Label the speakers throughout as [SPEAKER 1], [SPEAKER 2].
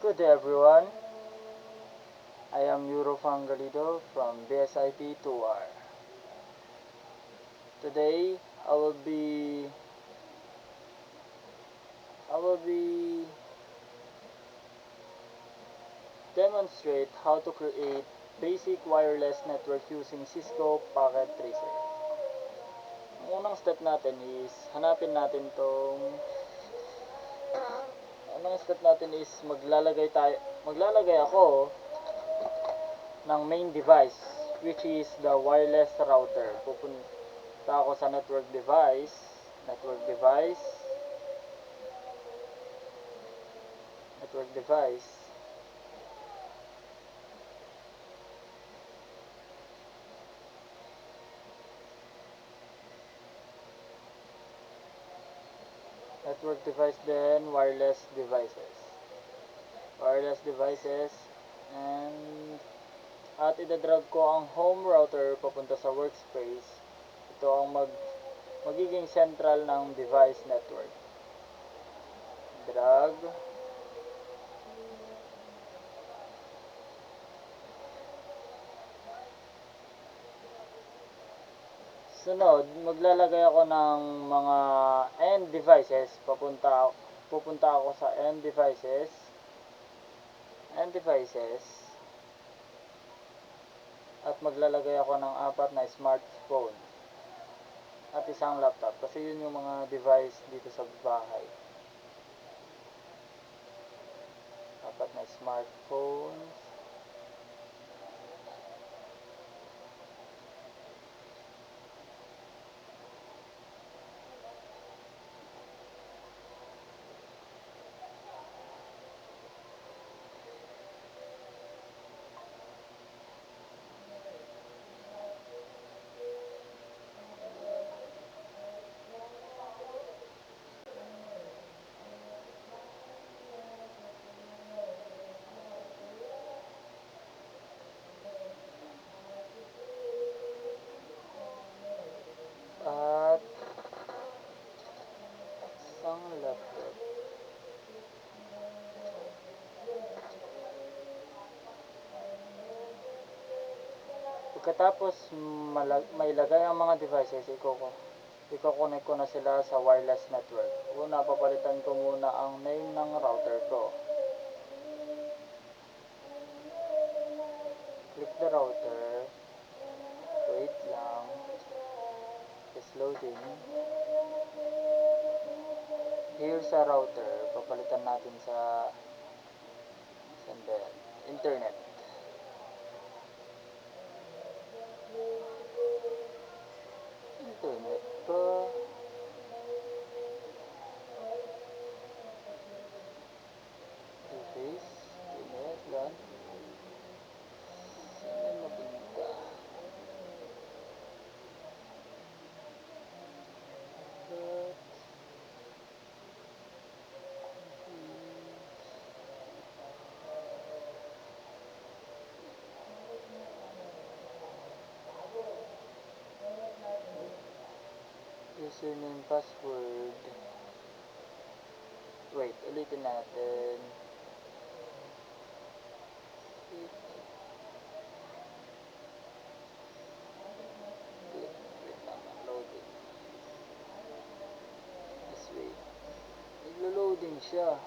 [SPEAKER 1] Good day everyone, I am Eurofang Galido from BSIP 2R. Today I will be demonstrate how to create basic wireless network using Cisco Packet Tracer. Ang unang step natin is maglalagay ako ng main device, which is the wireless router. Pupunta ako sa network device, network device, network device. Network device, then wireless devices. Wireless devices, and at idadrag ko ang home router papunta sa workspace. Ito ang magiging central ng device network. Drag. Sunod, maglalagay ako ng mga end devices. Pupunta ako sa end devices. At maglalagay ako ng 4 na smartphone at isang laptop, kasi yun yung mga device dito sa bahay. 4 na smartphones. At isang laptop. Pagkatapos mailagay ang mga devices, i-connect ko na sila sa wireless network. Una, papalitan ko muna ang name ng router ko. Click the router. Wait lang. It's loading. Here sa router, papalitan natin sa internet. Internet pa. Device. Internet lang. Saan mapunta? Username, password. Wait, ulitin natin. Wait naman, loading. Just wait. Naglo-loading siya.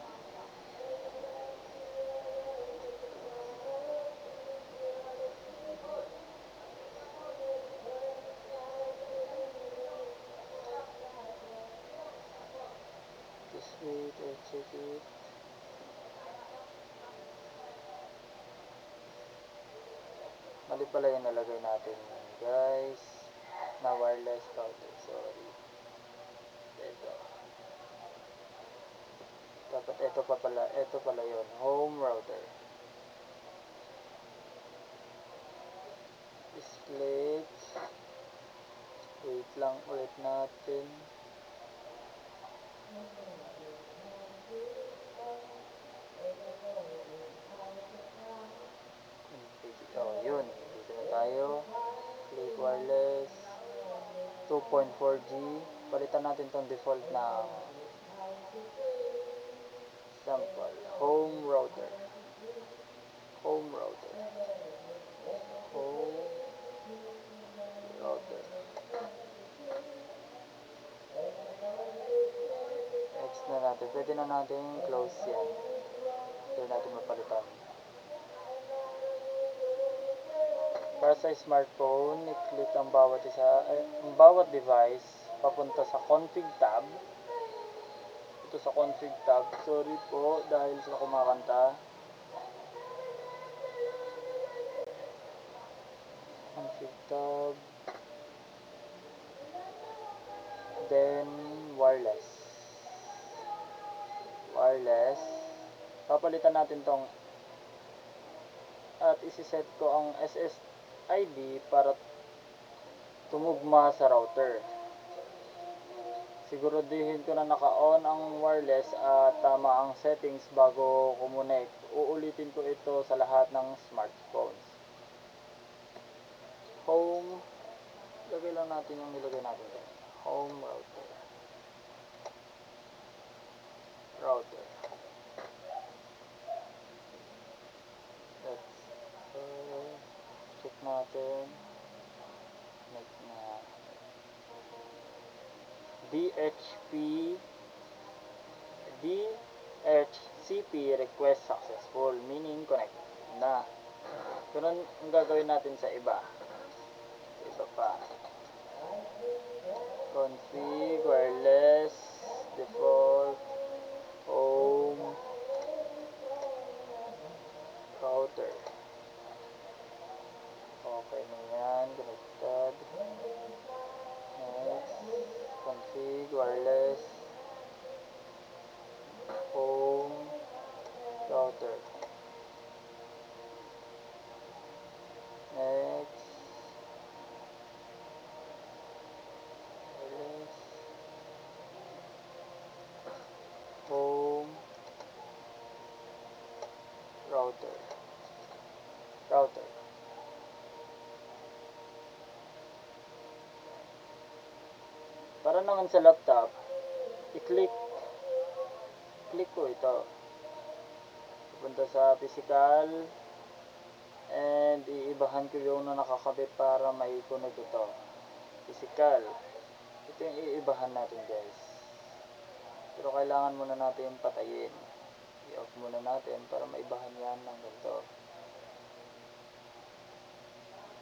[SPEAKER 1] Just wait, I'll check it. Mali pala yung nalagay natin, guys, na wireless router. Sorry. Ito. Dapat ito pala yun. Home router. Split. Wait lang ulit natin. Oh, yun. Dito na tayo. Click wireless. 2.4G. Palitan natin tong default na sample. Home router. natin. Pwede na natin close yan. Pwede natin mapalitan. Para sa smartphone, i-click ang bawat device papunta sa config tab. Ito sa config tab. Sorry po dahil sa kumakanta. Config tab. Then wireless. Papalitan natin tong at isi-set ko ang SSID para tumugma sa router. Siguraduhin ko na naka-on ang wireless at tama ang settings bago kumonek. Uulitin ko ito sa lahat ng smartphones. Home, lagay lang natin yung nilagay natin dito. Home router. Let's check natin. Next na DHCP request successful, meaning connect na. Ganun ang gagawin natin sa iba. Pa. Config, wireless, default, home, router. Okay na yan, connected. Next, config, wireless, home, router. Next, wireless, home, router. Para naman sa laptop, i-click ko ito. Punta sa physical and iibahan ko yung nakakabit para mai-connect ito. Physical. Ito yung iibahan natin, guys. Pero kailangan muna natin patayin. I-off muna natin para maibahan yan ng ganito.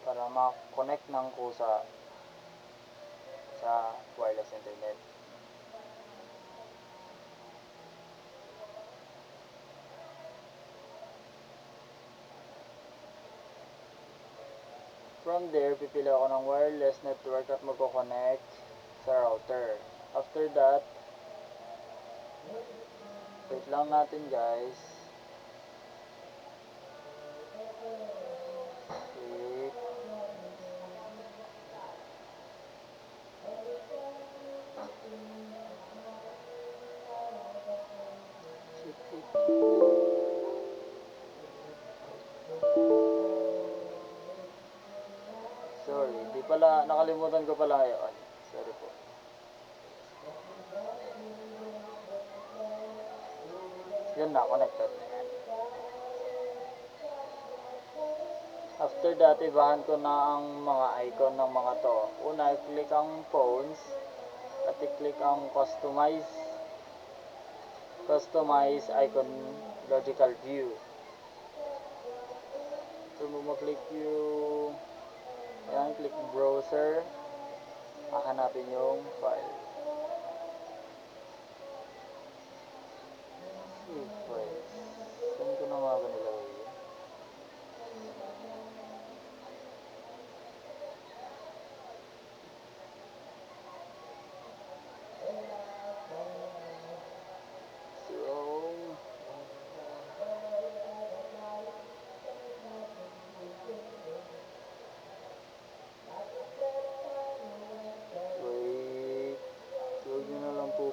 [SPEAKER 1] Para ma-connect ng kusa sa wireless internet. From there, pipili ako ng wireless network at magko-connect sa router. After that, wait lang natin, guys. Click. Sorry, di pala, nakalimutan ko pala ngayon. Sorry po. Yan na, connected na yan. After that, ibahan ko na ang mga icon ng mga to. Una, i-click ang phones at i-click ang customize icon logical view. So, mag-click yung yan, click browser, hahanapin yung file. Files. Saan ko na nga ba nilagay yun?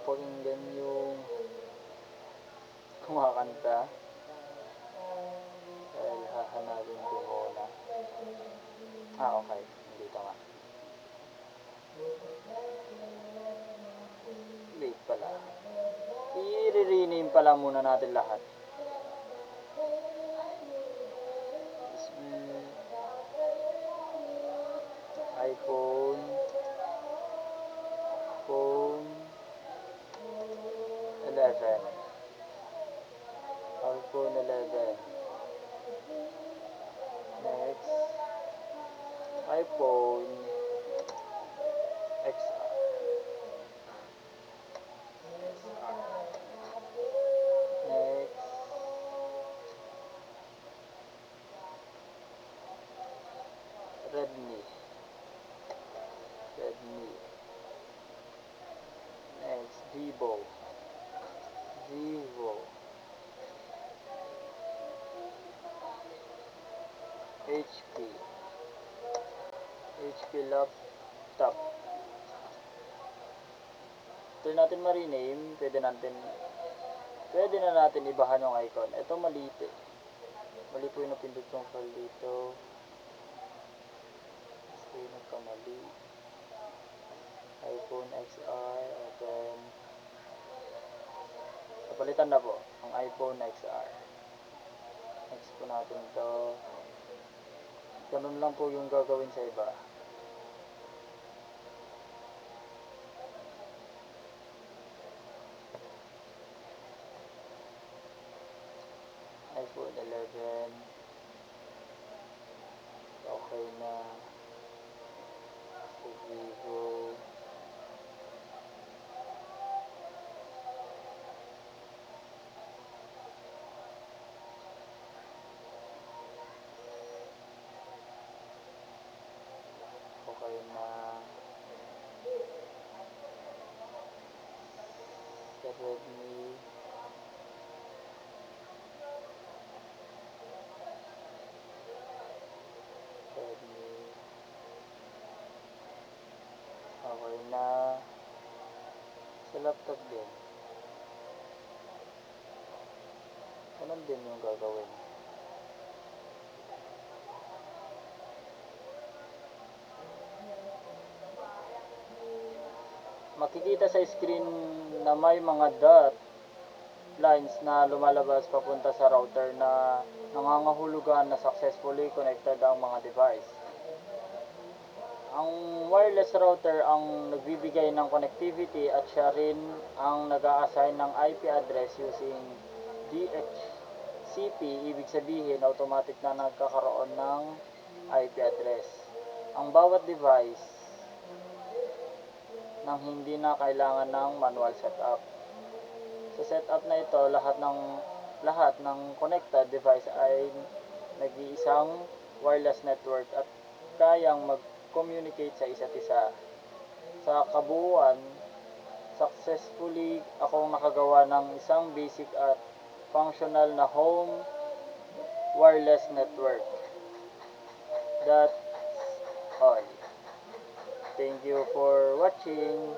[SPEAKER 1] Pakinggan yung kumakanta dahil hahanapin ko muna. Okay, dito nga. Wait pala, i-rename pala muna natin lahat. iPhone, phone, 11. iPhone 11. Next, iPhone XR. Next, Redmi. Redmi. Next, Vivo. Vivo. HP. HP laptop. Ito natin ma-rename, pwede na natin ibahan yung icon. Ito mali ito. Mali po yung napindot yung file dito. So, nagkamali. iPhone XR, and then napalitan na po ang iPhone XR. Next po natin to. Ganun lang po yung gagawin sa iba. iPhone 11. Okay na. So, Vivo. Okay na. Sa Redmi. Redmi. Okay na. Sa laptop din. Ganun din yung gagawin. Makikita sa screen na may mga dot lines na lumalabas papunta sa router na nangangahulugan na successfully connected ang mga device. Ang wireless router ang nagbibigay ng connectivity at siya rin ang nag-a-assign ng IP address using DHCP, ibig sabihin automatic na nagkakaroon ng IP address. Ang bawat device nang hindi na kailangan ng manual setup. Sa setup na ito, lahat ng connected device ay nag-iisang wireless network at kayang mag-communicate sa isa't isa. Sa kabuuan, successfully akong nakagawa ng isang basic at functional na home wireless network. That's all. Thank you for watching.